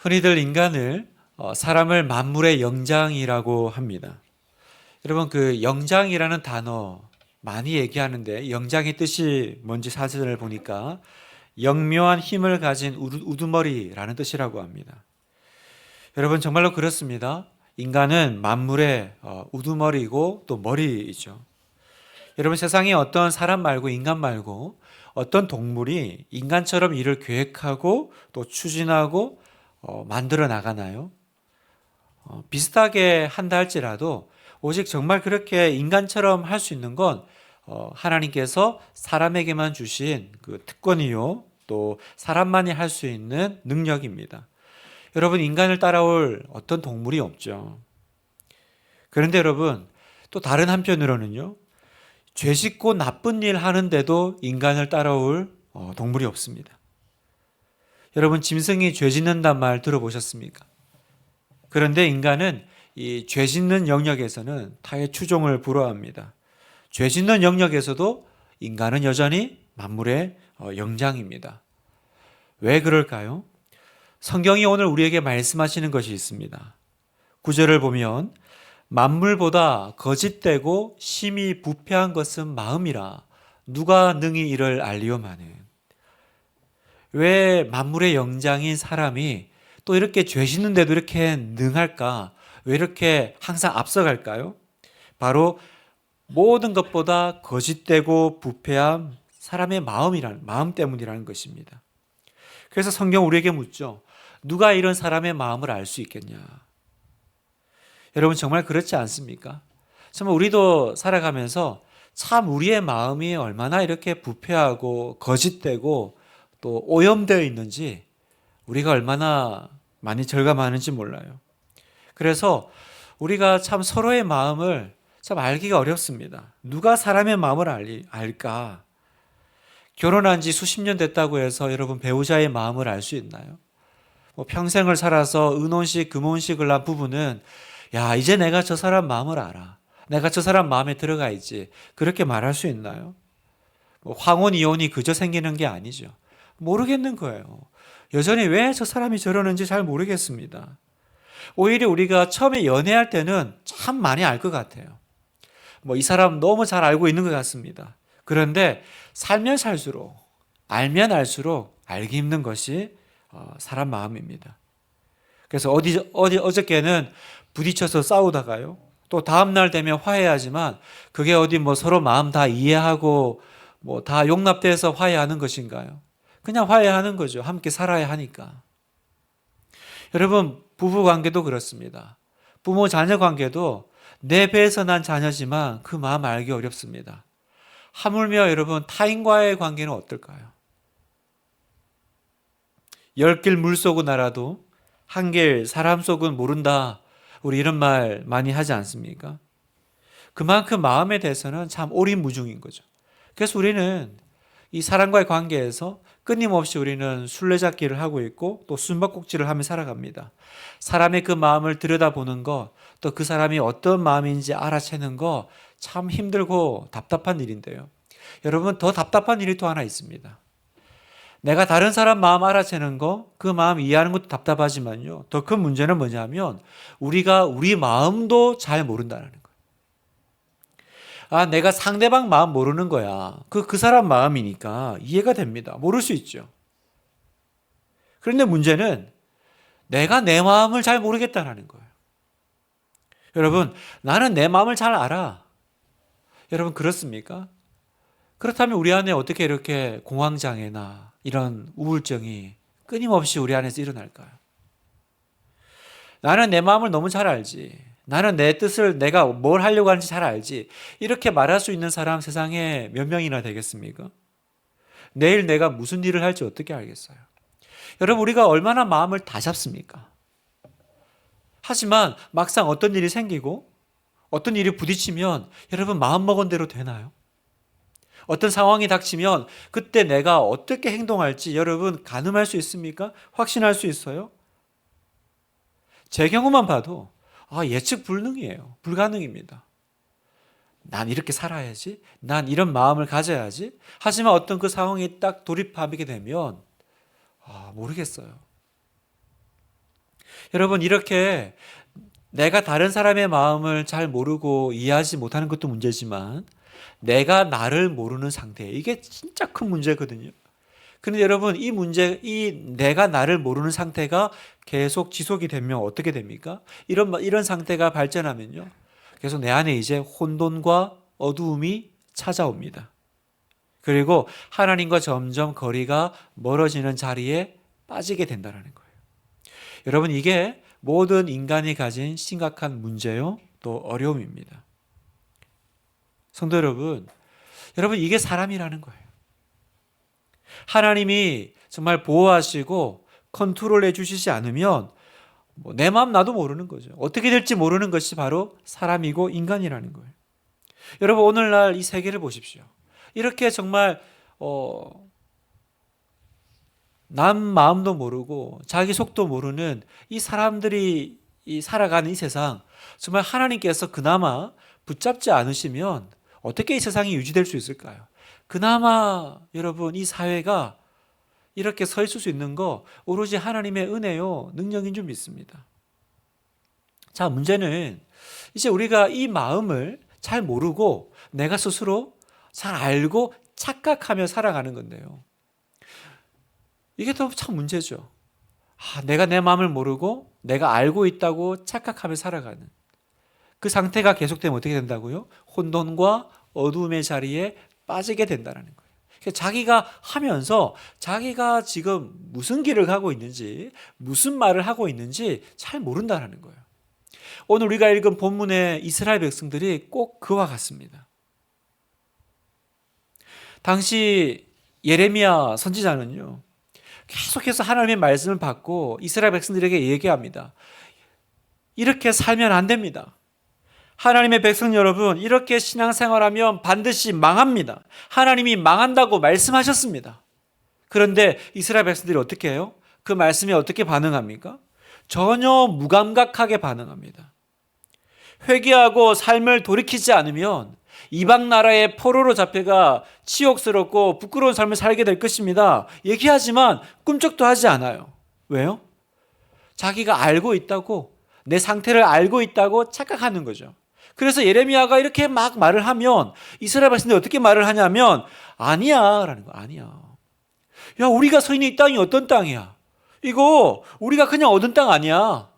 흔히들 인간을 사람을 만물의 영장이라고 합니다. 여러분 그 영장이라는 단어 많이 얘기하는데 영장의 뜻이 뭔지 사전을 보니까 영묘한 힘을 가진 우두머리라는 뜻이라고 합니다. 여러분 정말로 그렇습니다. 인간은 만물의 우두머리이고 또 머리이죠. 여러분 세상에 어떤 사람 말고 인간 말고 어떤 동물이 인간처럼 일을 계획하고 또 추진하고 만들어 나가나요? 비슷하게 한다 할지라도 오직 정말 그렇게 인간처럼 할 수 있는 건 하나님께서 사람에게만 주신 그 특권이요 또 사람만이 할 수 있는 능력입니다. 여러분 인간을 따라올 어떤 동물이 없죠. 그런데 여러분 또 다른 한편으로는요 죄 짓고 나쁜 일 하는데도 인간을 따라올 동물이 없습니다. 여러분 짐승이 죄 짓는단 말 들어보셨습니까? 그런데 인간은 이 죄 짓는 영역에서는 타의 추종을 불허합니다. 죄 짓는 영역에서도 인간은 여전히 만물의 영장입니다. 왜 그럴까요? 성경이 오늘 우리에게 말씀하시는 것이 있습니다. 9절을 보면 만물보다 거짓되고 심히 부패한 것은 마음이라 누가 능히 이를 알리오마는. 왜 만물의 영장인 사람이 또 이렇게 죄 짓는데도 이렇게 능할까? 왜 이렇게 항상 앞서갈까요? 바로 모든 것보다 거짓되고 부패한 사람의 마음 때문이라는 것입니다. 그래서 성경 우리에게 묻죠. 누가 이런 사람의 마음을 알 수 있겠냐? 여러분 정말 그렇지 않습니까? 정말 우리도 살아가면서 참 우리의 마음이 얼마나 이렇게 부패하고 거짓되고 또 오염되어 있는지 우리가 얼마나 많이 절감하는지 몰라요. 그래서 우리가 참 서로의 마음을 참 알기가 어렵습니다. 누가 사람의 마음을 알까? 결혼한 지 수십 년 됐다고 해서 여러분 배우자의 마음을 알 수 있나요? 평생을 살아서 은혼식, 금혼식을 한 부부는 야, 이제 내가 저 사람 마음을 알아. 내가 저 사람 마음에 들어가 있지. 그렇게 말할 수 있나요? 황혼, 이혼이 그저 생기는 게 아니죠. 모르겠는 거예요. 여전히 왜 저 사람이 저러는지 잘 모르겠습니다. 오히려 우리가 처음에 연애할 때는 참 많이 알 것 같아요. 이 사람 너무 잘 알고 있는 것 같습니다. 그런데 살면 살수록, 알면 알수록 알기 힘든 것이 사람 마음입니다. 그래서 어저께는 부딪혀서 싸우다가요. 또 다음날 되면 화해하지만 그게 서로 마음 다 이해하고 다 용납돼서 화해하는 것인가요? 그냥 화해하는 거죠. 함께 살아야 하니까. 여러분, 부부 관계도 그렇습니다. 부모 자녀 관계도 내 배에서 난 자녀지만 그 마음 알기 어렵습니다. 하물며 여러분 타인과의 관계는 어떨까요? 10길 물속은 알아도 한 길 사람 속은 모른다. 우리 이런 말 많이 하지 않습니까? 그만큼 마음에 대해서는 참 오리무중인 거죠. 그래서 우리는 이 사람과의 관계에서 끊임없이 우리는 술래잡기를 하고 있고 또 숨바꼭질을 하며 살아갑니다. 사람의 그 마음을 들여다보는 것, 또 그 사람이 어떤 마음인지 알아채는 것 참 힘들고 답답한 일인데요. 여러분 더 답답한 일이 또 하나 있습니다. 내가 다른 사람 마음 알아채는 거, 그 마음 이해하는 것도 답답하지만요. 더 큰 문제는 뭐냐면 우리가 우리 마음도 잘 모른다는 거예요. 아, 내가 상대방 마음 모르는 거야. 그 사람 마음이니까 이해가 됩니다. 모를 수 있죠. 그런데 문제는 내가 내 마음을 잘 모르겠다는 거예요. 여러분, 나는 내 마음을 잘 알아. 여러분, 그렇습니까? 그렇다면 우리 안에 어떻게 이렇게 공황장애나 이런 우울증이 끊임없이 우리 안에서 일어날까요? 나는 내 마음을 너무 잘 알지. 나는 내 뜻을 내가 뭘 하려고 하는지 잘 알지. 이렇게 말할 수 있는 사람 세상에 몇 명이나 되겠습니까? 내일 내가 무슨 일을 할지 어떻게 알겠어요? 여러분 우리가 얼마나 마음을 다 잡습니까? 하지만 막상 어떤 일이 생기고 어떤 일이 부딪히면 여러분 마음먹은 대로 되나요? 어떤 상황이 닥치면 그때 내가 어떻게 행동할지 여러분 가늠할 수 있습니까? 확신할 수 있어요? 제 경우만 봐도 예측 불능이에요. 불가능입니다. 난 이렇게 살아야지. 난 이런 마음을 가져야지. 하지만 어떤 그 상황에 딱 돌입하게 되면 모르겠어요. 여러분, 이렇게 내가 다른 사람의 마음을 잘 모르고 이해하지 못하는 것도 문제지만 내가 나를 모르는 상태, 이게 진짜 큰 문제거든요. 그런데 여러분, 이 내가 나를 모르는 상태가 계속 지속이 되면 어떻게 됩니까? 이런 상태가 발전하면요, 계속 내 안에 이제 혼돈과 어두움이 찾아옵니다. 그리고 하나님과 점점 거리가 멀어지는 자리에 빠지게 된다는 거예요. 여러분, 이게 모든 인간이 가진 심각한 문제요, 또 어려움입니다. 성도 여러분, 이게 사람이라는 거예요. 하나님이 정말 보호하시고 컨트롤해 주시지 않으면 내 마음 나도 모르는 거죠. 어떻게 될지 모르는 것이 바로 사람이고 인간이라는 거예요. 여러분, 오늘날 이 세계를 보십시오. 이렇게 정말 남 마음도 모르고 자기 속도 모르는 이 사람들이 살아가는 이 세상, 정말 하나님께서 그나마 붙잡지 않으시면 어떻게 이 세상이 유지될 수 있을까요? 그나마 여러분, 이 사회가 이렇게 서 있을 수 있는 거 오로지 하나님의 은혜요, 능력인 줄 믿습니다. 자, 문제는 이제 우리가 이 마음을 잘 모르고 내가 스스로 잘 알고 착각하며 살아가는 건데요, 이게 또 참 문제죠. 내가 내 마음을 모르고 내가 알고 있다고 착각하며 살아가는 그 상태가 계속되면 어떻게 된다고요? 혼돈과 어두움의 자리에 빠지게 된다는 거예요. 자기가 하면서 자기가 지금 무슨 길을 가고 있는지, 무슨 말을 하고 있는지 잘 모른다는 거예요. 오늘 우리가 읽은 본문의 이스라엘 백성들이 꼭 그와 같습니다. 당시 예레미야 선지자는요, 계속해서 하나님의 말씀을 받고 이스라엘 백성들에게 얘기합니다. 이렇게 살면 안 됩니다. 하나님의 백성 여러분, 이렇게 신앙생활하면 반드시 망합니다. 하나님이 망한다고 말씀하셨습니다. 그런데 이스라엘 백성들이 어떻게 해요? 그 말씀에 어떻게 반응합니까? 전혀 무감각하게 반응합니다. 회개하고 삶을 돌이키지 않으면 이방 나라의 포로로 잡혀가 치욕스럽고 부끄러운 삶을 살게 될 것입니다. 얘기하지만 꿈쩍도 하지 않아요. 왜요? 자기가 알고 있다고, 내 상태를 알고 있다고 착각하는 거죠. 그래서 예레미야가 이렇게 막 말을 하면 이스라엘 백성들이 어떻게 말을 하냐면, 아니야 라는 거. 아니야. 야, 우리가 서 있는 이 땅이 어떤 땅이야? 이거 우리가 그냥 얻은 땅 아니야.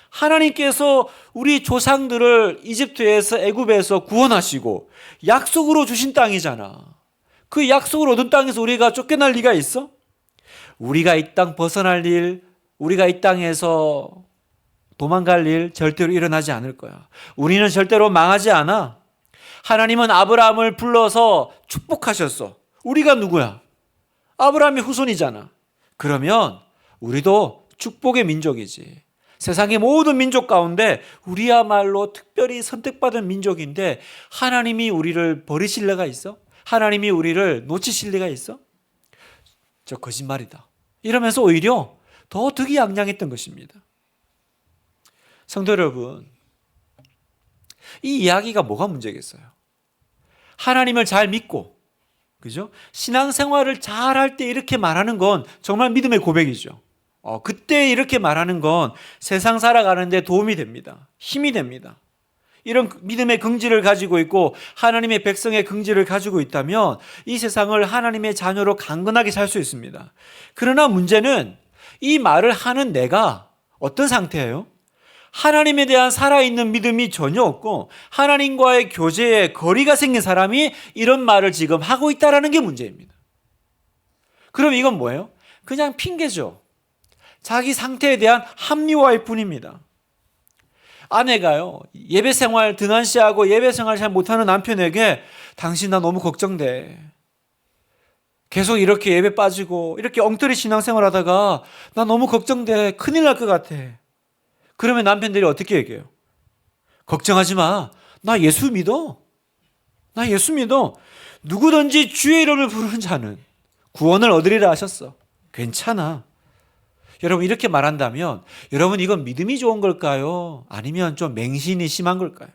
하나님께서 우리 조상들을 이집트에서, 애굽에서 구원하시고 약속으로 주신 땅이잖아. 그 약속을 얻은 땅에서 우리가 쫓겨날 리가 있어? 우리가 이 땅 벗어날 일, 우리가 이 땅에서 도망갈 일 절대로 일어나지 않을 거야. 우리는 절대로 망하지 않아. 하나님은 아브라함을 불러서 축복하셨어. 우리가 누구야? 아브라함의 후손이잖아. 그러면 우리도 축복의 민족이지. 세상의 모든 민족 가운데 우리야말로 특별히 선택받은 민족인데 하나님이 우리를 버리실 리가 있어? 하나님이 우리를 놓치실 리가 있어? 저 거짓말이다. 이러면서 오히려 더 득이양양했던 것입니다. 성도 여러분, 이 이야기가 뭐가 문제겠어요? 하나님을 잘 믿고, 그죠? 신앙생활을 잘 할 때 이렇게 말하는 건 정말 믿음의 고백이죠. 그때 이렇게 말하는 건 세상 살아가는데 도움이 됩니다. 힘이 됩니다. 이런 믿음의 긍지를 가지고 있고 하나님의 백성의 긍지를 가지고 있다면 이 세상을 하나님의 자녀로 강건하게 살 수 있습니다. 그러나 문제는 이 말을 하는 내가 어떤 상태예요? 하나님에 대한 살아있는 믿음이 전혀 없고 하나님과의 교제에 거리가 생긴 사람이 이런 말을 지금 하고 있다는 게 문제입니다. 그럼 이건 뭐예요? 그냥 핑계죠. 자기 상태에 대한 합리화일 뿐입니다. 아내가요, 예배생활 등한시하고 예배생활 잘 못하는 남편에게 당신 나 너무 걱정돼. 계속 이렇게 예배 빠지고 이렇게 엉터리 신앙생활 하다가 나 너무 걱정돼. 큰일 날 것 같아. 그러면 남편들이 어떻게 얘기해요? 걱정하지 마. 나 예수 믿어. 나 예수 믿어. 누구든지 주의 이름을 부르는 자는 구원을 얻으리라 하셨어. 괜찮아. 여러분, 이렇게 말한다면 여러분, 이건 믿음이 좋은 걸까요? 아니면 좀 맹신이 심한 걸까요?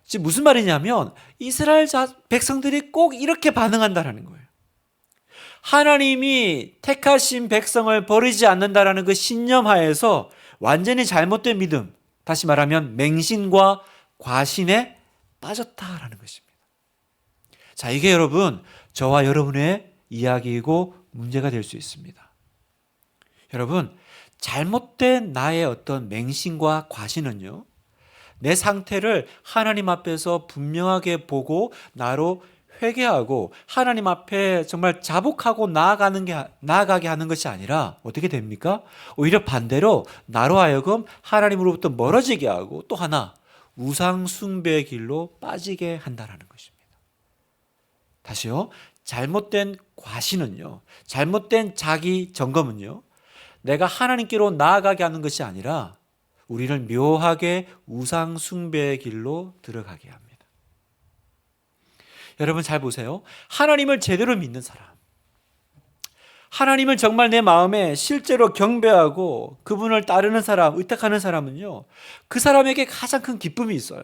지금 무슨 말이냐면 이스라엘 백성들이 꼭 이렇게 반응한다는 거예요. 하나님이 택하신 백성을 버리지 않는다라는 그 신념 하에서 완전히 잘못된 믿음, 다시 말하면 맹신과 과신에 빠졌다라는 것입니다. 자, 이게 여러분 저와 여러분의 이야기이고 문제가 될 수 있습니다. 여러분, 잘못된 나의 어떤 맹신과 과신은요, 내 상태를 하나님 앞에서 분명하게 보고 나로 회개하고 하나님 앞에 정말 자복하고 나아가게 하는 것이 아니라 어떻게 됩니까? 오히려 반대로 나로 하여금 하나님으로부터 멀어지게 하고, 또 하나 우상 숭배의 길로 빠지게 한다라는 것입니다. 다시요. 잘못된 과신은요, 잘못된 자기 점검은요, 내가 하나님께로 나아가게 하는 것이 아니라 우리를 묘하게 우상 숭배의 길로 들어가게 합니다. 여러분 잘 보세요. 하나님을 제대로 믿는 사람, 하나님을 정말 내 마음에 실제로 경배하고 그분을 따르는 사람, 의탁하는 사람은요, 그 사람에게 가장 큰 기쁨이 있어요.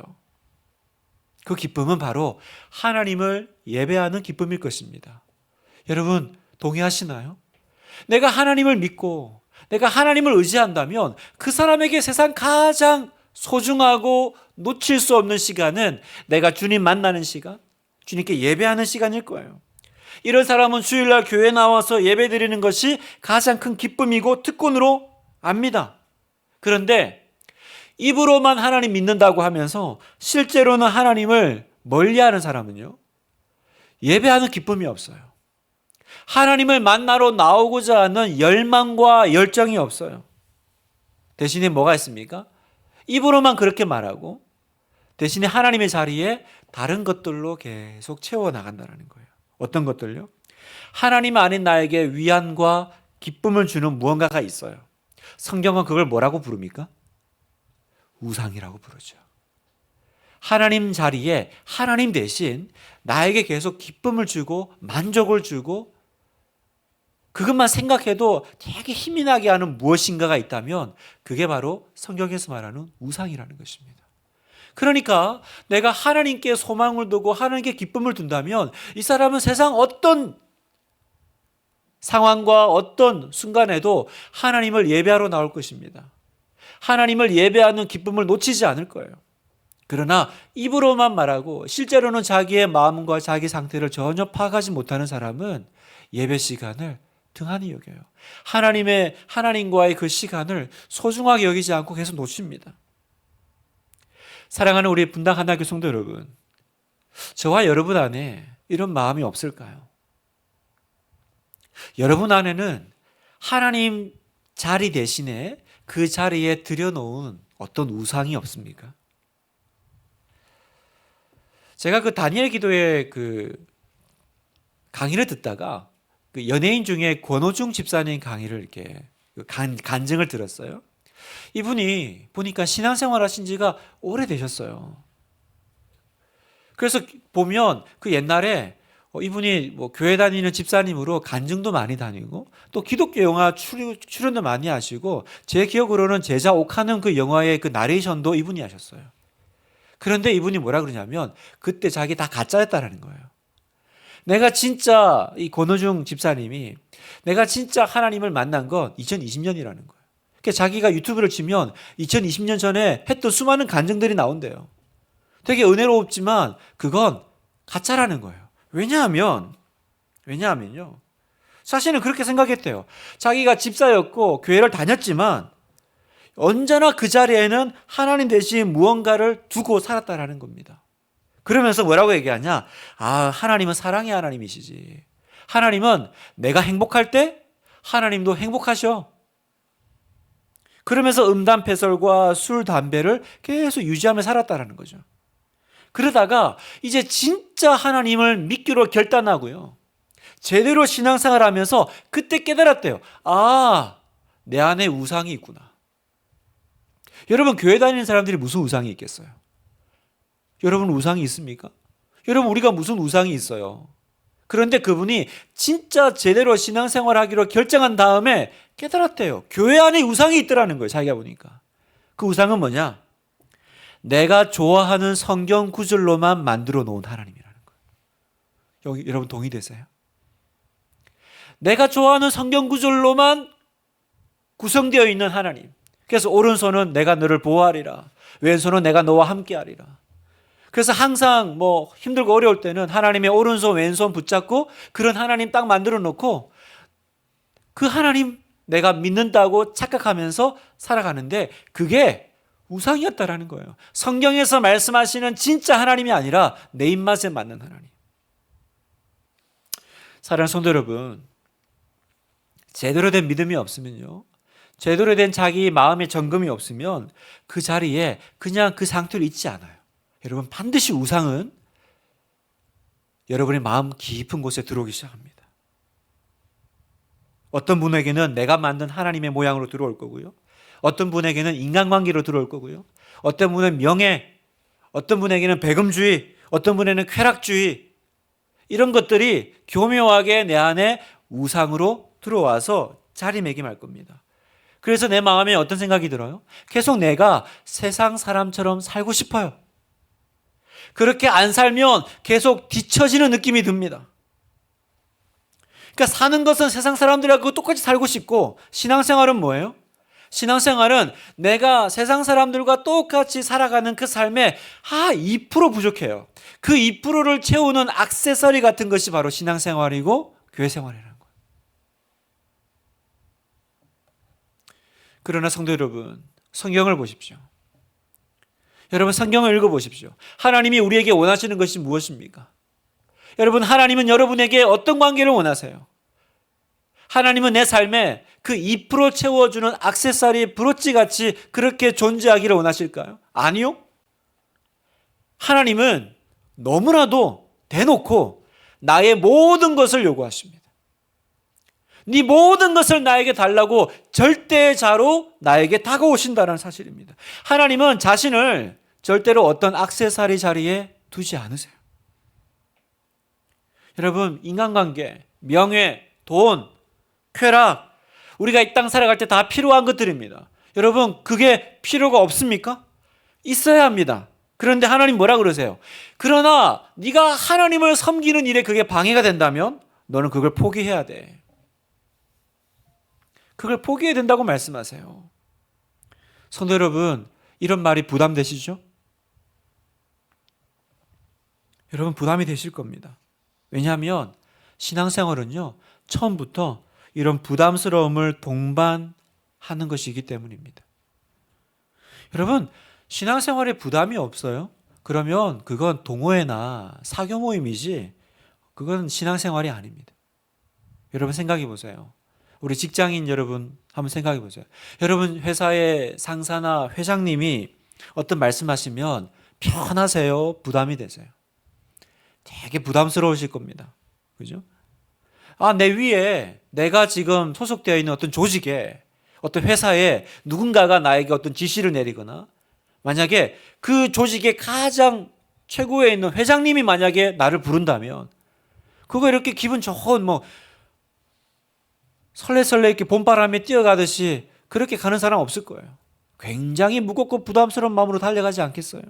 그 기쁨은 바로 하나님을 예배하는 기쁨일 것입니다. 여러분 동의하시나요? 내가 하나님을 믿고 내가 하나님을 의지한다면 그 사람에게 세상 가장 소중하고 놓칠 수 없는 시간은 내가 주님 만나는 시간, 주님께 예배하는 시간일 거예요. 이런 사람은 주일날 교회 나와서 예배 드리는 것이 가장 큰 기쁨이고 특권으로 압니다. 그런데 입으로만 하나님 믿는다고 하면서 실제로는 하나님을 멀리하는 사람은요, 예배하는 기쁨이 없어요. 하나님을 만나러 나오고자 하는 열망과 열정이 없어요. 대신에 뭐가 있습니까? 입으로만 그렇게 말하고 대신에 하나님의 자리에 다른 것들로 계속 채워나간다는 거예요. 어떤 것들요? 하나님 아닌 나에게 위안과 기쁨을 주는 무언가가 있어요. 성경은 그걸 뭐라고 부릅니까? 우상이라고 부르죠. 하나님 자리에 하나님 대신 나에게 계속 기쁨을 주고 만족을 주고 그것만 생각해도 되게 힘이 나게 하는 무엇인가가 있다면 그게 바로 성경에서 말하는 우상이라는 것입니다. 그러니까 내가 하나님께 소망을 두고 하나님께 기쁨을 둔다면 이 사람은 세상 어떤 상황과 어떤 순간에도 하나님을 예배하러 나올 것입니다. 하나님을 예배하는 기쁨을 놓치지 않을 거예요. 그러나 입으로만 말하고 실제로는 자기의 마음과 자기 상태를 전혀 파악하지 못하는 사람은 예배 시간을 등한히 여겨요. 하나님과의 그 시간을 소중하게 여기지 않고 계속 놓칩니다. 사랑하는 우리 분당 하나교회 성도 여러분, 저와 여러분 안에 이런 마음이 없을까요? 여러분 안에는 하나님 자리 대신에 그 자리에 들여놓은 어떤 우상이 없습니까? 제가 그 다니엘 기도의 그 강의를 듣다가 그 연예인 중에 권오중 집사님 강의를 이렇게 간증을 들었어요. 이분이 보니까 신앙생활 하신 지가 오래되셨어요. 그래서 보면 그 옛날에 이분이 뭐 교회 다니는 집사님으로 간증도 많이 다니고 또 기독교 영화 출연도 많이 하시고 제 기억으로는 제자 옥하는 그 영화의 그 나레이션도 이분이 하셨어요. 그런데 이분이 뭐라 그러냐면 그때 자기 다 가짜였다라는 거예요. 내가 진짜 이 권오중 집사님이 내가 진짜 하나님을 만난 건 2020년이라는 거예요. 그러니까 자기가 유튜브를 치면 2020년 전에 했던 수많은 간증들이 나온대요. 되게 은혜롭지만 그건 가짜라는 거예요. 왜냐하면요. 사실은 그렇게 생각했대요. 자기가 집사였고 교회를 다녔지만 언제나 그 자리에는 하나님 대신 무언가를 두고 살았다라는 겁니다. 그러면서 뭐라고 얘기하냐? 하나님은 사랑의 하나님이시지. 하나님은 내가 행복할 때 하나님도 행복하셔. 그러면서 음담패설과 술, 담배를 계속 유지하며 살았다라는 거죠. 그러다가 이제 진짜 하나님을 믿기로 결단하고요. 제대로 신앙생활 하면서 그때 깨달았대요. 내 안에 우상이 있구나. 여러분 교회 다니는 사람들이 무슨 우상이 있겠어요? 여러분 우상이 있습니까? 여러분 우리가 무슨 우상이 있어요? 그런데 그분이 진짜 제대로 신앙생활 하기로 결정한 다음에 깨달았대요. 교회 안에 우상이 있더라는 거예요. 자기가 보니까. 그 우상은 뭐냐? 내가 좋아하는 성경 구절로만 만들어 놓은 하나님이라는 거예요. 여러분 동의되세요? 내가 좋아하는 성경 구절로만 구성되어 있는 하나님. 그래서 오른손은 내가 너를 보호하리라. 왼손은 내가 너와 함께하리라. 그래서 항상 뭐 힘들고 어려울 때는 하나님의 오른손 왼손 붙잡고 그런 하나님 딱 만들어 놓고 그 하나님 내가 믿는다고 착각하면서 살아가는데 그게 우상이었다라는 거예요. 성경에서 말씀하시는 진짜 하나님이 아니라 내 입맛에 맞는 하나님. 사랑하는 성도 여러분, 제대로 된 믿음이 없으면요, 제대로 된 자기 마음의 점검이 없으면 그 자리에 그냥 그 상태로 있지 않아요. 여러분, 반드시 우상은 여러분의 마음 깊은 곳에 들어오기 시작합니다. 어떤 분에게는 내가 만든 하나님의 모양으로 들어올 거고요. 어떤 분에게는 인간관계로 들어올 거고요. 어떤 분은 명예, 어떤 분에게는 배금주의, 어떤 분에게는 쾌락주의, 이런 것들이 교묘하게 내 안에 우상으로 들어와서 자리매김할 겁니다. 그래서 내 마음에 어떤 생각이 들어요? 계속 내가 세상 사람처럼 살고 싶어요. 그렇게 안 살면 계속 뒤처지는 느낌이 듭니다. 그러니까 사는 것은 세상 사람들하고 똑같이 살고 싶고, 신앙생활은 뭐예요? 신앙생활은 내가 세상 사람들과 똑같이 살아가는 그 삶에 2% 부족해요. 그 2%를 채우는 액세서리 같은 것이 바로 신앙생활이고 교회생활이라는 거예요. 그러나 성도 여러분, 성경을 보십시오. 여러분, 성경을 읽어보십시오. 하나님이 우리에게 원하시는 것이 무엇입니까? 여러분, 하나님은 여러분에게 어떤 관계를 원하세요? 하나님은 내 삶에 그 2% 채워주는 액세서리 브로치같이 그렇게 존재하기를 원하실까요? 아니요. 하나님은 너무나도 대놓고 나의 모든 것을 요구하십니다. 네 모든 것을 나에게 달라고 절대자로 나에게 다가오신다는 사실입니다. 하나님은 자신을 절대로 어떤 액세서리 자리에 두지 않으세요. 여러분, 인간관계, 명예, 돈, 쾌락, 우리가 이 땅 살아갈 때 다 필요한 것들입니다. 여러분, 그게 필요가 없습니까? 있어야 합니다. 그런데 하나님 뭐라 그러세요? 그러나 네가 하나님을 섬기는 일에 그게 방해가 된다면 너는 그걸 포기해야 돼. 그걸 포기해야 된다고 말씀하세요. 성도 여러분, 이런 말이 부담되시죠? 여러분, 부담이 되실 겁니다. 왜냐하면 신앙생활은요, 처음부터 이런 부담스러움을 동반하는 것이기 때문입니다. 여러분, 신앙생활에 부담이 없어요? 그러면 그건 동호회나 사교 모임이지 그건 신앙생활이 아닙니다. 여러분, 생각해 보세요. 우리 직장인 여러분 한번 생각해 보세요. 여러분, 회사의 상사나 회장님이 어떤 말씀하시면 편하세요? 부담이 되세요? 되게 부담스러우실 겁니다. 그죠? 내 위에 내가 지금 소속되어 있는 어떤 조직에, 어떤 회사에 누군가가 나에게 어떤 지시를 내리거나, 만약에 그 조직의 가장 최고에 있는 회장님이 만약에 나를 부른다면 그거 이렇게 기분 좋은 설레설레 이렇게 봄바람에 뛰어가듯이 그렇게 가는 사람 없을 거예요. 굉장히 무겁고 부담스러운 마음으로 달려가지 않겠어요?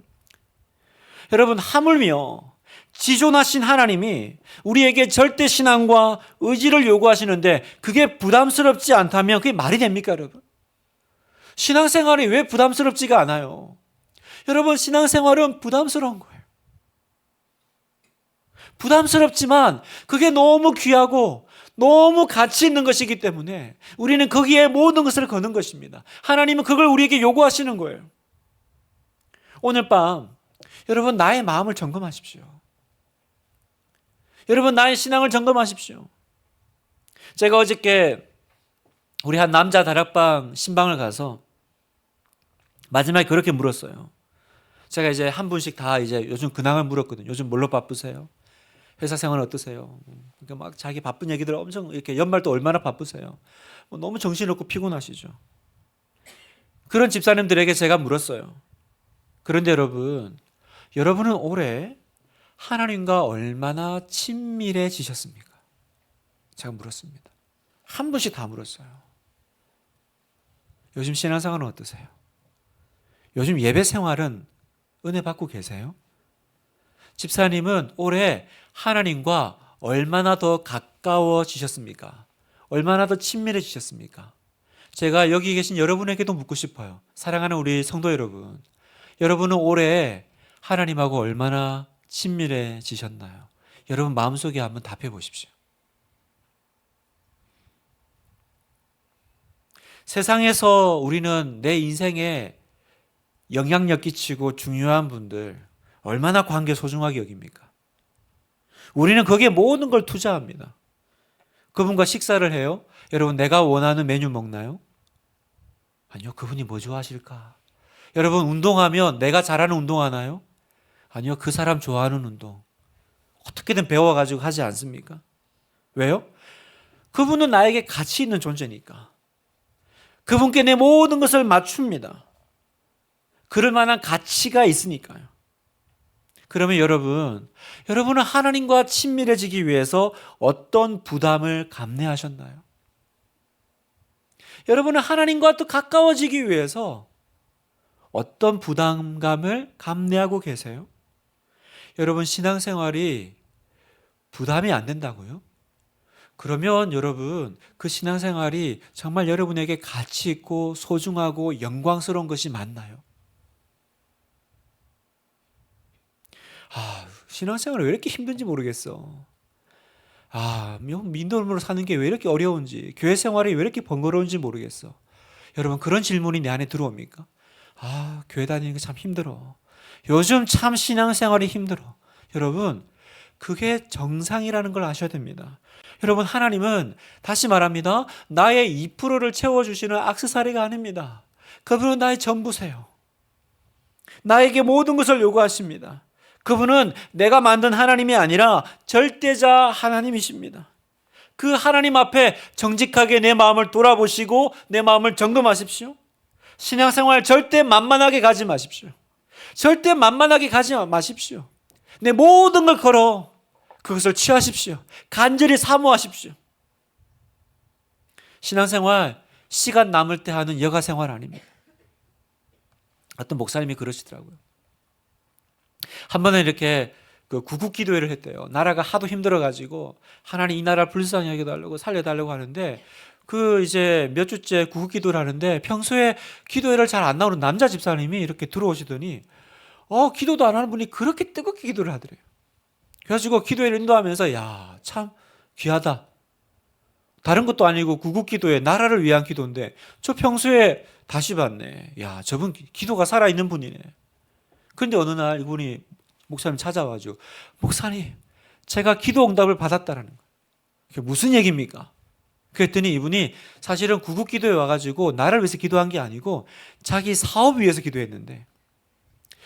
여러분, 하물며 지존하신 하나님이 우리에게 절대 신앙과 의지를 요구하시는데 그게 부담스럽지 않다면 그게 말이 됩니까, 여러분? 신앙생활이 왜 부담스럽지가 않아요? 여러분, 신앙생활은 부담스러운 거예요. 부담스럽지만 그게 너무 귀하고 너무 가치 있는 것이기 때문에 우리는 거기에 모든 것을 거는 것입니다. 하나님은 그걸 우리에게 요구하시는 거예요. 오늘 밤 여러분, 나의 마음을 점검하십시오. 여러분, 나의 신앙을 점검하십시오. 제가 어저께 우리 한 남자 다락방 신방을 가서 마지막에 그렇게 물었어요. 제가 이제 한 분씩 다 이제 요즘 근황을 물었거든요. 요즘 뭘로 바쁘세요? 회사 생활은 어떠세요? 그러니까 막 자기 바쁜 얘기들 엄청, 이렇게 연말도 얼마나 바쁘세요? 너무 정신없고 피곤하시죠? 그런 집사님들에게 제가 물었어요. 그런데 여러분은 올해 하나님과 얼마나 친밀해지셨습니까? 제가 물었습니다. 한 분씩 다 물었어요. 요즘 신앙생활은 어떠세요? 요즘 예배 생활은 은혜 받고 계세요? 집사님은 올해 하나님과 얼마나 더 가까워지셨습니까? 얼마나 더 친밀해지셨습니까? 제가 여기 계신 여러분에게도 묻고 싶어요. 사랑하는 우리 성도 여러분, 여러분은 올해 하나님하고 얼마나 친밀해지셨나요? 여러분 마음속에 한번 답해 보십시오. 세상에서 우리는 내 인생에 영향력 끼치고 중요한 분들 얼마나 관계 소중하게 여깁니까? 우리는 거기에 모든 걸 투자합니다. 그분과 식사를 해요? 여러분 내가 원하는 메뉴 먹나요? 아니요. 그분이 뭐 좋아하실까? 여러분 운동하면 내가 잘하는 운동 하나요? 아니요. 그 사람 좋아하는 운동 어떻게든 배워가지고 하지 않습니까? 왜요? 그분은 나에게 가치 있는 존재니까. 그분께 내 모든 것을 맞춥니다. 그럴 만한 가치가 있으니까요. 그러면 여러분은 하나님과 친밀해지기 위해서 어떤 부담을 감내하셨나요? 여러분은 하나님과 또 가까워지기 위해서 어떤 부담감을 감내하고 계세요? 여러분 신앙생활이 부담이 안 된다고요? 그러면 여러분 그 신앙생활이 정말 여러분에게 가치 있고 소중하고 영광스러운 것이 맞나요? 신앙생활이 왜 이렇게 힘든지 모르겠어. 믿음으로 사는 게 왜 이렇게 어려운지, 교회 생활이 왜 이렇게 번거로운지 모르겠어. 여러분 그런 질문이 내 안에 들어옵니까? 교회 다니는 게 참 힘들어. 요즘 참 신앙생활이 힘들어. 여러분 그게 정상이라는 걸 아셔야 됩니다. 여러분 하나님은 다시 말합니다. 나의 2%를 채워주시는 액세서리가 아닙니다. 그분은 나의 전부세요. 나에게 모든 것을 요구하십니다. 그분은 내가 만든 하나님이 아니라 절대자 하나님이십니다. 그 하나님 앞에 정직하게 내 마음을 돌아보시고 내 마음을 점검하십시오. 신앙생활 절대 만만하게 가지 마십시오. 절대 만만하게 가지 마십시오. 내 모든 걸 걸어 그것을 취하십시오. 간절히 사모하십시오. 신앙생활 시간 남을 때 하는 여가생활 아닙니다. 어떤 목사님이 그러시더라고요. 한 번은 이렇게 그 구국기도회를 했대요. 나라가 하도 힘들어가지고 하나님 이 나라 불쌍히 여겨달라고 살려달라고 하는데 그 이제 몇 주째 구국기도를 하는데 평소에 기도회를 잘 안 나오는 남자 집사님이 이렇게 들어오시더니 기도도 안 하는 분이 그렇게 뜨겁게 기도를 하더래요. 그래가지고 기도회를 인도하면서 참 귀하다. 다른 것도 아니고 구국기도회 나라를 위한 기도인데 저 평소에 다시 봤네. 저분 기도가 살아있는 분이네. 그런데 어느 날 이분이 목사님 찾아와가지고 목사님 제가 기도 응답을 받았다라는 거예요. 그게 무슨 얘기입니까? 그랬더니 이분이 사실은 구국기도에 와가지고 나를 위해서 기도한 게 아니고 자기 사업 위해서 기도했는데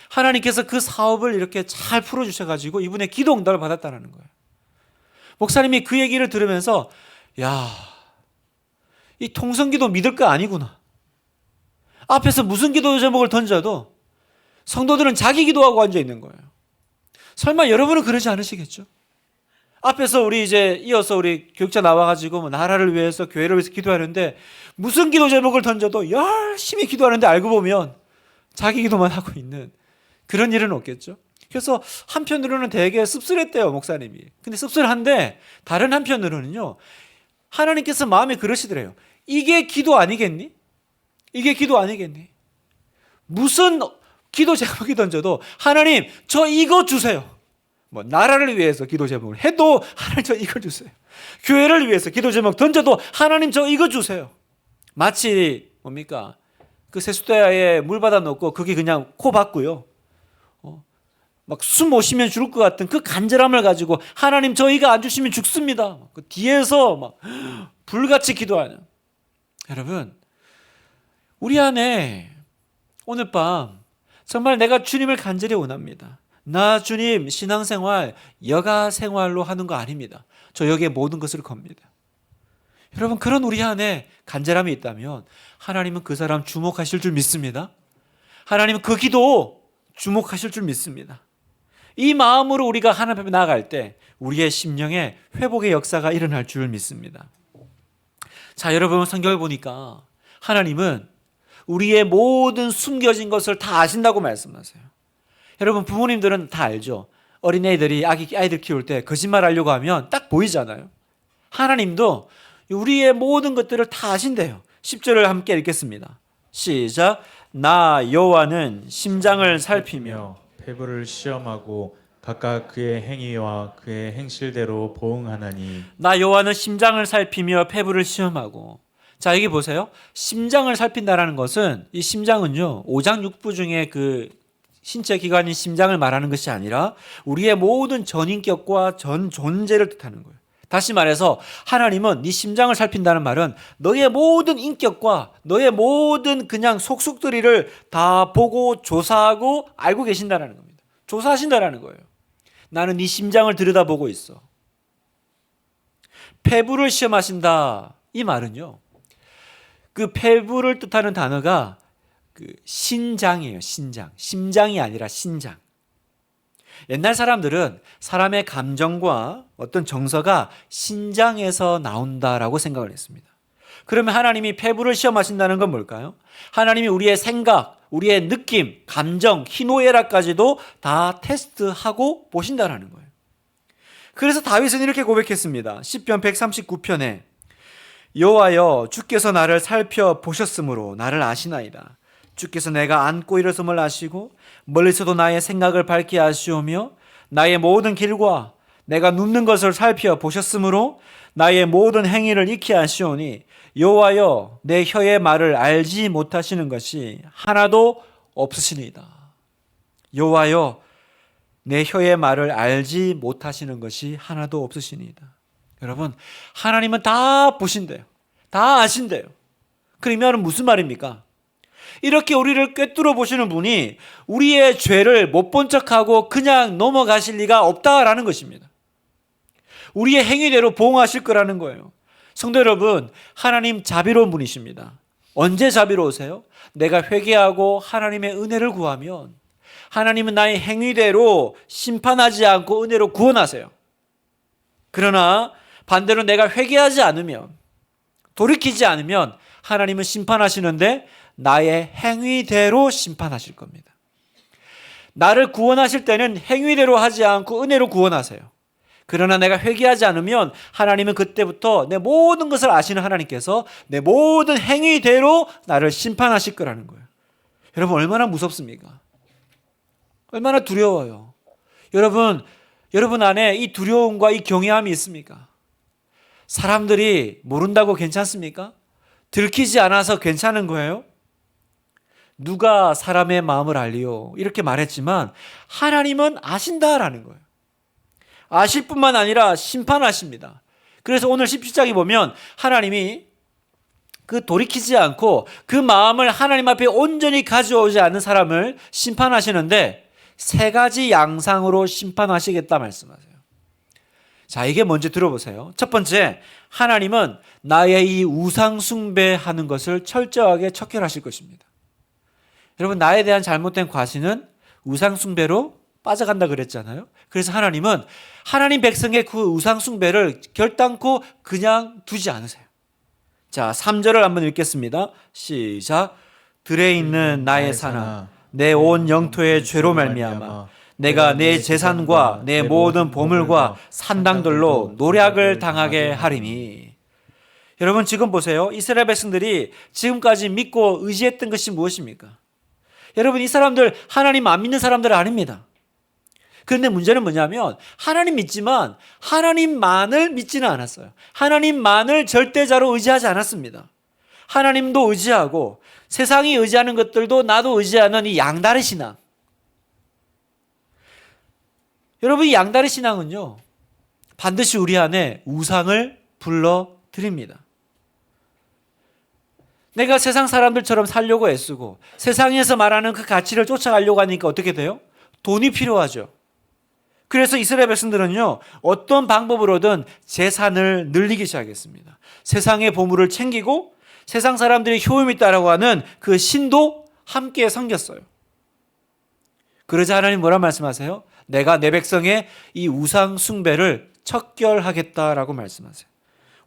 하나님께서 그 사업을 이렇게 잘 풀어주셔가지고 이분의 기도 응답을 받았다는 거예요. 목사님이 그 얘기를 들으면서 이 통성기도 믿을 거 아니구나. 앞에서 무슨 기도 제목을 던져도 성도들은 자기 기도하고 앉아 있는 거예요. 설마 여러분은 그러지 않으시겠죠? 앞에서 우리 이제 이어서 우리 교육자 나와가지고 나라를 위해서 교회를 위해서 기도하는데 무슨 기도 제목을 던져도 열심히 기도하는데 알고 보면 자기 기도만 하고 있는 그런 일은 없겠죠. 그래서 한편으로는 되게 씁쓸했대요 목사님이. 근데 씁쓸한데 다른 한편으로는요 하나님께서 마음에 그러시더래요. 이게 기도 아니겠니? 이게 기도 아니겠니? 무슨 기도 제목이 던져도 하나님 저 이거 주세요. 나라를 위해서 기도 제목을 해도 하나님 저 이거 주세요. 교회를 위해서 기도 제목 던져도 하나님 저 이거 주세요. 마치 뭡니까? 그 세숫대야에 물 받아 놓고 그게 그냥 코 박고요. 막 숨 못 쉬면 죽을 것 같은 그 간절함을 가지고 하나님 저 이거 안 주시면 죽습니다. 그 뒤에서 막 불같이 기도하는 여러분 우리 안에 오늘 밤 정말 내가 주님을 간절히 원합니다. 나 주님 신앙생활 여가생활로 하는 거 아닙니다. 저 여기에 모든 것을 겁니다. 여러분 그런 우리 안에 간절함이 있다면 하나님은 그 사람 주목하실 줄 믿습니다. 하나님은 그 기도 주목하실 줄 믿습니다. 이 마음으로 우리가 하나님 앞에 나아갈 때 우리의 심령에 회복의 역사가 일어날 줄 믿습니다. 자, 여러분 성경을 보니까 하나님은 우리의 모든 숨겨진 것을 다 아신다고 말씀하세요. 여러분 부모님들은 다 알죠. 어린애들이 아이들 키울 때 거짓말 하려고 하면 딱 보이잖아요. 하나님도 우리의 모든 것들을 다 아신대요. 10절을 함께 읽겠습니다. 시작. 나 여호와는 심장을 살피며 폐부를 시험하고 각각 그의 행위와 그의 행실대로 보응하나니. 나 여호와는 심장을 살피며 폐부를 시험하고. 자, 여기 보세요. 심장을 살핀다라는 것은, 이 심장은요, 오장육부 중에 그 신체 기관인 심장을 말하는 것이 아니라 우리의 모든 전인격과 전 존재를 뜻하는 거예요. 다시 말해서 하나님은 네 심장을 살핀다는 말은 너의 모든 인격과 너의 모든 그냥 속속들이를 다 보고 조사하고 알고 계신다라는 겁니다. 조사하신다라는 거예요. 나는 네 심장을 들여다보고 있어. 폐부를 시험하신다. 이 말은요, 그 폐부를 뜻하는 단어가 그 신장이에요. 신장. 심장이 아니라 신장. 옛날 사람들은 사람의 감정과 어떤 정서가 신장에서 나온다라고 생각을 했습니다. 그러면 하나님이 폐부를 시험하신다는 건 뭘까요? 하나님이 우리의 생각, 우리의 느낌, 감정, 희노애락까지도 다 테스트하고 보신다라는 거예요. 그래서 다윗은 이렇게 고백했습니다. 시편 139편에 여호와여 주께서 나를 살펴보셨으므로 나를 아시나이다. 주께서 내가 앉고 일어섬을 아시고 멀리서도 나의 생각을 밝게 아시오며 나의 모든 길과 내가 눕는 것을 살펴보셨으므로 나의 모든 행위를 익히 아시오니 여호와여 내 혀의 말을 알지 못하시는 것이 하나도 없으시니이다. 여호와여 내 혀의 말을 알지 못하시는 것이 하나도 없으시니이다. 여러분, 하나님은 다 보신대요. 다 아신대요. 그러면 무슨 말입니까? 이렇게 우리를 꿰뚫어 보시는 분이 우리의 죄를 못 본 척하고 그냥 넘어가실 리가 없다라는 것입니다. 우리의 행위대로 보응하실 거라는 거예요. 성도 여러분, 하나님 자비로운 분이십니다. 언제 자비로우세요? 내가 회개하고 하나님의 은혜를 구하면 하나님은 나의 행위대로 심판하지 않고 은혜로 구원하세요. 그러나 반대로 내가 회개하지 않으면, 돌이키지 않으면 하나님은 심판하시는데 나의 행위대로 심판하실 겁니다. 나를 구원하실 때는 행위대로 하지 않고 은혜로 구원하세요. 그러나 내가 회개하지 않으면 하나님은 그때부터 내 모든 것을 아시는 하나님께서 내 모든 행위대로 나를 심판하실 거라는 거예요. 여러분, 얼마나 무섭습니까? 얼마나 두려워요. 여러분 안에 이 두려움과 이 경외함이 있습니까? 사람들이 모른다고 괜찮습니까? 들키지 않아서 괜찮은 거예요? 누가 사람의 마음을 알리요? 이렇게 말했지만 하나님은 아신다라는 거예요. 아실 뿐만 아니라 심판하십니다. 그래서 오늘 17장에 보면 하나님이 그 돌이키지 않고 그 마음을 하나님 앞에 온전히 가져오지 않는 사람을 심판하시는데 세 가지 양상으로 심판하시겠다 말씀하세요. 자, 이게 뭔지 들어보세요. 첫 번째, 하나님은 나의 이 우상 숭배하는 것을 철저하게 척결하실 것입니다. 여러분, 나에 대한 잘못된 과신은 우상 숭배로 빠져간다 그랬잖아요. 그래서 하나님은 하나님 백성의 그 우상 숭배를 결단코 그냥 두지 않으세요. 자, 3절을 한번 읽겠습니다. 시작. 들에 있는 나의 산아, 내 온 영토의 죄로 말미암아 내가 내 재산과 내 모든 보물과 산당들로 노략을 당하게 하리니. 여러분, 지금 보세요. 이스라엘 백성들이 지금까지 믿고 의지했던 것이 무엇입니까? 여러분, 이 사람들 하나님 안 믿는 사람들 아닙니다. 그런데 문제는 뭐냐면 하나님 믿지만 하나님만을 믿지는 않았어요. 하나님만을 절대자로 의지하지 않았습니다. 하나님도 의지하고 세상이 의지하는 것들도 나도 의지하는 이 양다리 신앙. 여러분, 이 양다리 신앙은요, 반드시 우리 안에 우상을 불러들입니다. 내가 세상 사람들처럼 살려고 애쓰고 세상에서 말하는 그 가치를 쫓아가려고 하니까 어떻게 돼요? 돈이 필요하죠. 그래서 이스라엘 백성들은요, 어떤 방법으로든 재산을 늘리기 시작했습니다. 세상의 보물을 챙기고 세상 사람들이 효험 있다라고 하는 그 신도 함께 섬겼어요. 그러자 하나님 뭐라 말씀하세요? 내가 내 백성의 이 우상 숭배를 척결하겠다라고 말씀하세요.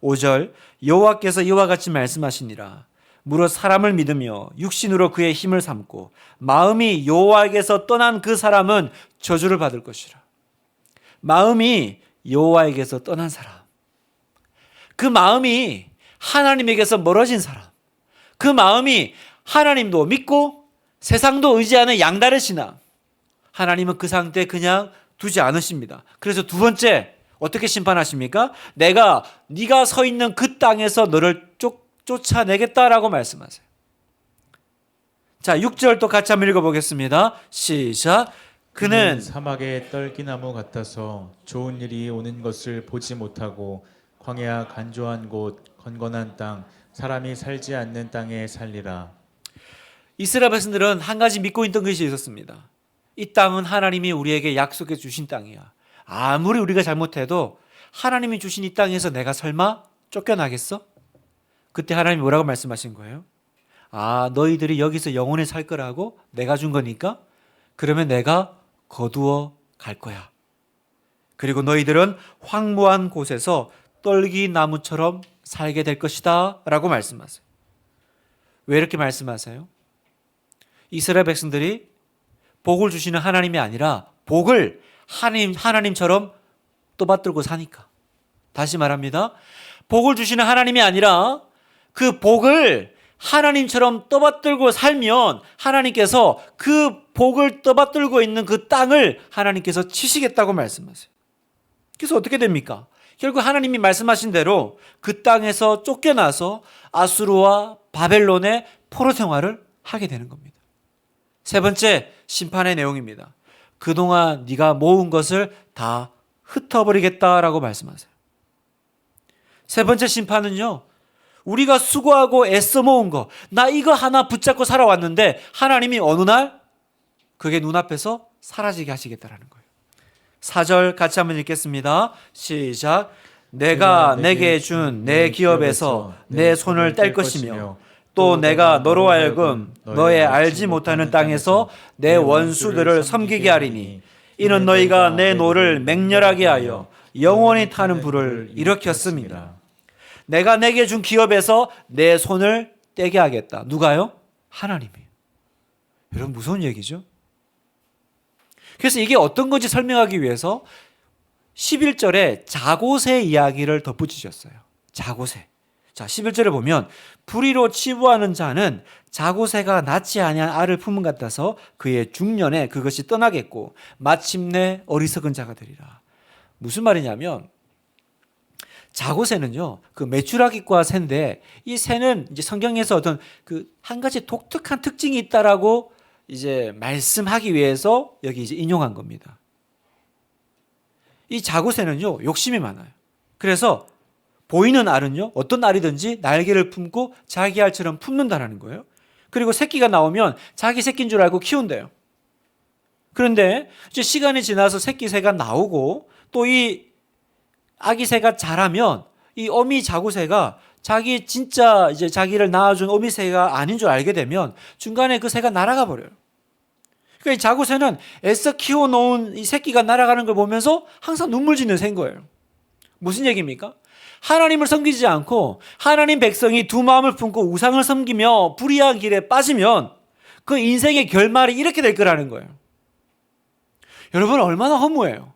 5절, 여호와께서 이와 같이 말씀하시니라. 무릇 사람을 믿으며 육신으로 그의 힘을 삼고 마음이 여호와에게서 떠난 그 사람은 저주를 받을 것이라. 마음이 여호와에게서 떠난 사람, 그 마음이 하나님에게서 멀어진 사람, 그 마음이 하나님도 믿고 세상도 의지하는 양다른 신앙, 하나님은 그 상태에 그냥 두지 않으십니다. 그래서 두 번째 어떻게 심판하십니까? 네가 서 있는 그 땅에서 너를 쫓아내겠다라고 말씀하세요. 자, 6절 또 같이 한번 읽어보겠습니다. 시작. 그는 사막의 떨기나무 같아서 좋은 일이 오는 것을 보지 못하고 광야 간조한 곳 건건한 땅 사람이 살지 않는 땅에 살리라. 이스라엘 백성들은 한 가지 믿고 있던 것이 있었습니다. 이 땅은 하나님이 우리에게 약속해 주신 땅이야. 아무리 우리가 잘못해도 하나님이 주신 이 땅에서 내가 설마 쫓겨나겠어? 그때 하나님이 뭐라고 말씀하신 거예요? 너희들이 여기서 영원히 살 거라고 내가 준 거니까 그러면 내가 거두어 갈 거야. 그리고 너희들은 황무한 곳에서 떨기나무처럼 살게 될 것이다 라고 말씀하세요. 왜 이렇게 말씀하세요? 이스라엘 백성들이 복을 주시는 하나님이 아니라 복을 하나님처럼 떠받들고 사니까. 다시 말합니다. 복을 주시는 하나님이 아니라 그 복을 하나님처럼 떠받들고 살면 하나님께서 그 복을 떠받들고 있는 그 땅을 하나님께서 치시겠다고 말씀하세요. 그래서 어떻게 됩니까? 결국 하나님이 말씀하신 대로 그 땅에서 쫓겨나서 아수르와 바벨론의 포로 생활을 하게 되는 겁니다. 세 번째 심판의 내용입니다. 그동안 네가 모은 것을 다 흩어버리겠다라고 말씀하세요. 세 번째 심판은요, 우리가 수고하고 애써 모은 거, 나 이거 하나 붙잡고 살아왔는데 하나님이 어느 날 그게 눈앞에서 사라지게 하시겠다라는 거예요. 4절 같이 한번 읽겠습니다. 시작. 내가 내게 준 내 기업에서 내 손을 뗄 것이며 또 내가 너로 하여금 너의 알지 못하는 땅에서 내 원수들을 섬기게 하리니 이는 너희가 내 노를 맹렬하게 하여 영원히 타는 불을 일으켰습니다. 내가 내게 준 기업에서 내 손을 떼게 하겠다. 누가요? 하나님이. 여러분 무서운 얘기죠? 그래서 이게 어떤 건지 설명하기 위해서 11절에 자고새 이야기를 덧붙이셨어요. 자고새. 자, 11절에 보면 불의로 치부하는 자는 자고새가 낳지 아니한 알을 품은 것 같아서 그의 중년에 그것이 떠나겠고 마침내 어리석은 자가 되리라. 무슨 말이냐면 자고새는요, 그 메추라기과 새인데 이 새는 이제 성경에서 어떤 그 한 가지 독특한 특징이 있다라고 이제 말씀하기 위해서 여기 이제 인용한 겁니다. 이 자고새는요, 욕심이 많아요. 그래서 보이는 알은요, 어떤 알이든지 날개를 품고 자기 알처럼 품는다라는 거예요. 그리고 새끼가 나오면 자기 새끼인 줄 알고 키운대요. 그런데 이제 시간이 지나서 새끼 새가 나오고 또 이 아기 새가 자라면 이 어미 자고새가 자기 진짜 이제 자기를 낳아준 어미 새가 아닌 줄 알게 되면 중간에 그 새가 날아가 버려요. 그러니까 이 자고새는 애써 키워놓은 이 새끼가 날아가는 걸 보면서 항상 눈물 짓는 새인 거예요. 무슨 얘기입니까? 하나님을 섬기지 않고 하나님 백성이 두 마음을 품고 우상을 섬기며 불의한 길에 빠지면 그 인생의 결말이 이렇게 될 거라는 거예요. 여러분 얼마나 허무해요.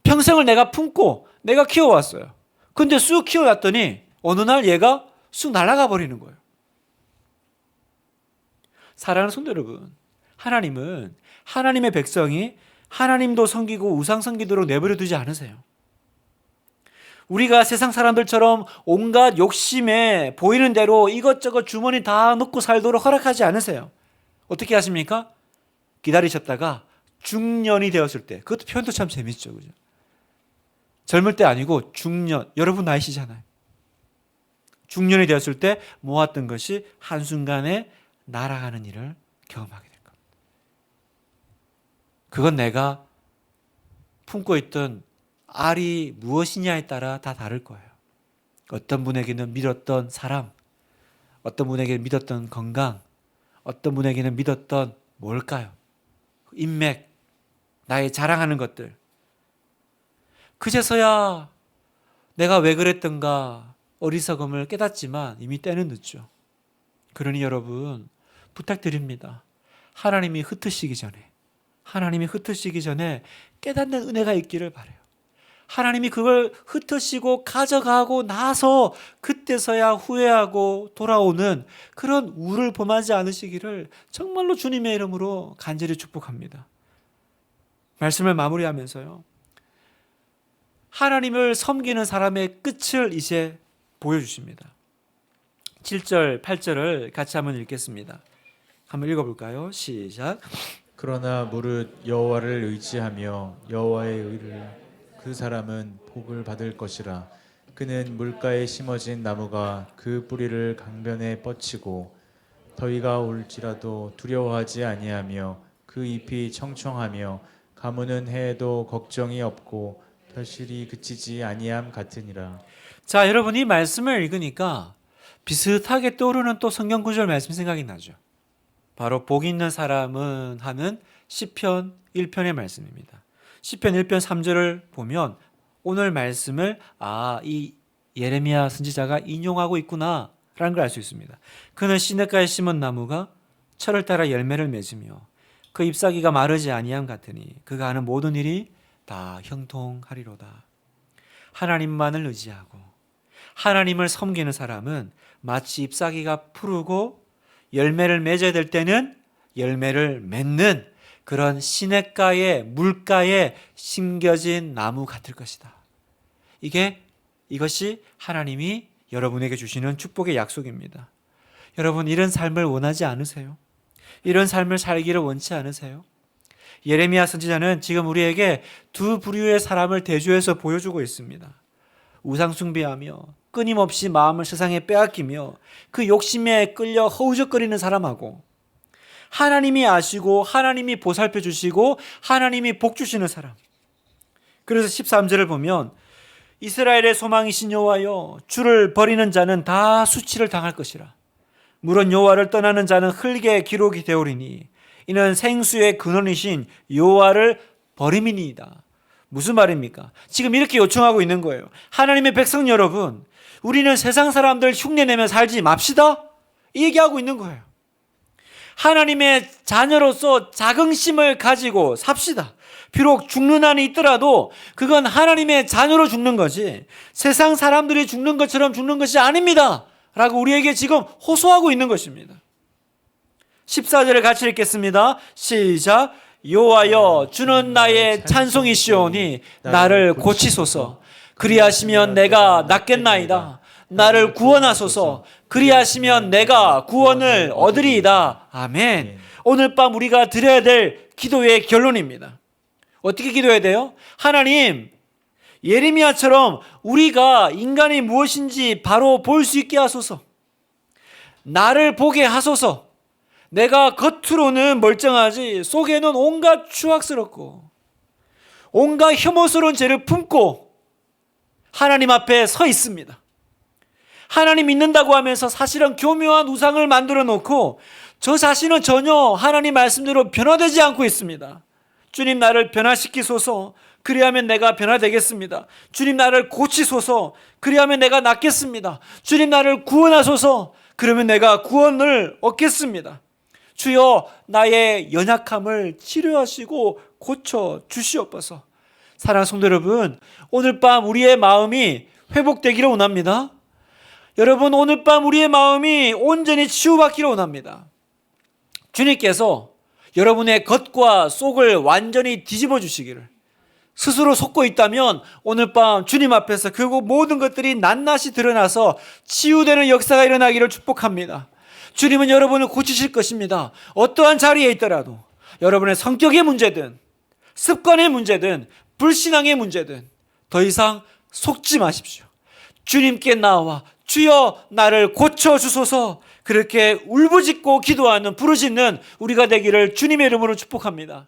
평생을 내가 품고 내가 키워왔어요. 근데 쑥 키워놨더니 어느 날 얘가 쑥 날아가 버리는 거예요. 사랑하는 성도 여러분, 하나님은 하나님의 백성이 하나님도 섬기고 우상 섬기도록 내버려 두지 않으세요. 우리가 세상 사람들처럼 온갖 욕심에 보이는 대로 이것저것 주머니 다 넣고 살도록 허락하지 않으세요. 어떻게 하십니까? 기다리셨다가 중년이 되었을 때, 그것도 표현도 참 재밌죠, 그죠? 젊을 때 아니고 중년, 여러분 나이시잖아요. 중년이 되었을 때 모았던 것이 한순간에 날아가는 일을 경험하게 될 겁니다. 그건 내가 품고 있던 알이 무엇이냐에 따라 다 다를 거예요. 어떤 분에게는 믿었던 사람, 어떤 분에게는 믿었던 건강, 어떤 분에게는 믿었던 뭘까요? 인맥, 나의 자랑하는 것들. 그제서야 내가 왜 그랬던가 어리석음을 깨닫지만 이미 때는 늦죠. 그러니 여러분 부탁드립니다. 하나님이 흩으시기 전에 깨닫는 은혜가 있기를 바라요. 하나님이 그걸 흩으시고 가져가고 나서 그때서야 후회하고 돌아오는 그런 우를 범하지 않으시기를 정말로 주님의 이름으로 간절히 축복합니다. 말씀을 마무리하면서요, 하나님을 섬기는 사람의 끝을 이제 보여주십니다. 7절, 8절을 같이 한번 읽겠습니다. 한번 읽어볼까요? 시작. 그러나 무릇 여호와를 의지하며 여호와의 의를 그 사람은 복을 받을 것이라. 그는 물가에 심어진 나무가 그 뿌리를 강변에 뻗치고 더위가 올지라도 두려워하지 아니하며 그 잎이 청청하며 가무는 해에도 걱정이 없고 결실이 그치지 아니함 같으니라. 자, 여러분, 이 말씀을 읽으니까 비슷하게 떠오르는 또 성경 구절 말씀 생각이 나죠. 바로 복 있는 사람은 하는 시편 1편의 말씀입니다. 시편 1편 3절을 보면 오늘 말씀을 이 예레미야 선지자가 인용하고 있구나 라는 걸 알 수 있습니다. 그는 시냇가에 심은 나무가 철을 따라 열매를 맺으며 그 잎사귀가 마르지 아니함 같으니 그가 하는 모든 일이 다 형통하리로다. 하나님만을 의지하고 하나님을 섬기는 사람은 마치 잎사귀가 푸르고 열매를 맺어야 될 때는 열매를 맺는 그런 시냇가에 물가에 심겨진 나무 같을 것이다. 이것이 하나님이 여러분에게 주시는 축복의 약속입니다. 여러분, 이런 삶을 원하지 않으세요? 이런 삶을 살기를 원치 않으세요? 예레미야 선지자는 지금 우리에게 두 부류의 사람을 대조해서 보여주고 있습니다. 우상 숭배하며 끊임없이 마음을 세상에 빼앗기며 그 욕심에 끌려 허우적거리는 사람하고, 하나님이 아시고 하나님이 보살펴 주시고 하나님이 복 주시는 사람. 그래서 13절을 보면 이스라엘의 소망이신 여호와여, 주를 버리는 자는 다 수치를 당할 것이라. 물은 여호와를 떠나는 자는 흙의 기록이 되오리니 이는 생수의 근원이신 여호와를 버림이니이다. 무슨 말입니까? 지금 이렇게 요청하고 있는 거예요. 하나님의 백성 여러분, 우리는 세상 사람들 흉내내며 살지 맙시다. 이 얘기하고 있는 거예요. 하나님의 자녀로서 자긍심을 가지고 삽시다. 비록 죽는 한이 있더라도 그건 하나님의 자녀로 죽는 거지 세상 사람들이 죽는 것처럼 죽는 것이 아닙니다 라고 우리에게 지금 호소하고 있는 것입니다. 14절을 같이 읽겠습니다. 시작. 여호와여, 주는 나의 찬송이시오니 나를 고치소서. 그리하시면 내가 낫겠나이다. 나를 구원하소서. 그리하시면 내가 구원을 얻으리이다. 아멘. 오늘 밤 우리가 드려야 될 기도의 결론입니다. 어떻게 기도해야 돼요? 하나님, 예레미야처럼 우리가 인간이 무엇인지 바로 볼 수 있게 하소서. 나를 보게 하소서. 내가 겉으로는 멀쩡하지 속에는 온갖 추악스럽고 온갖 혐오스러운 죄를 품고 하나님 앞에 서 있습니다. 하나님 믿는다고 하면서 사실은 교묘한 우상을 만들어 놓고 저 자신은 전혀 하나님 말씀대로 변화되지 않고 있습니다. 주님, 나를 변화시키소서. 그리하면 내가 변화되겠습니다. 주님, 나를 고치소서. 그리하면 내가 낫겠습니다. 주님, 나를 구원하소서. 그러면 내가 구원을 얻겠습니다. 주여, 나의 연약함을 치료하시고 고쳐 주시옵소서. 사랑하는 성도 여러분, 오늘 밤 우리의 마음이 회복되기를 원합니다. 여러분, 오늘 밤 우리의 마음이 온전히 치유받기를 원합니다. 주님께서 여러분의 겉과 속을 완전히 뒤집어 주시기를, 스스로 속고 있다면 오늘 밤 주님 앞에서 그 모든 것들이 낱낱이 드러나서 치유되는 역사가 일어나기를 축복합니다. 주님은 여러분을 고치실 것입니다. 어떠한 자리에 있더라도 여러분의 성격의 문제든 습관의 문제든 불신앙의 문제든 더 이상 속지 마십시오. 주님께 나와 주여 나를 고쳐주소서, 그렇게 울부짖고 기도하는 부르짖는 우리가 되기를 주님의 이름으로 축복합니다.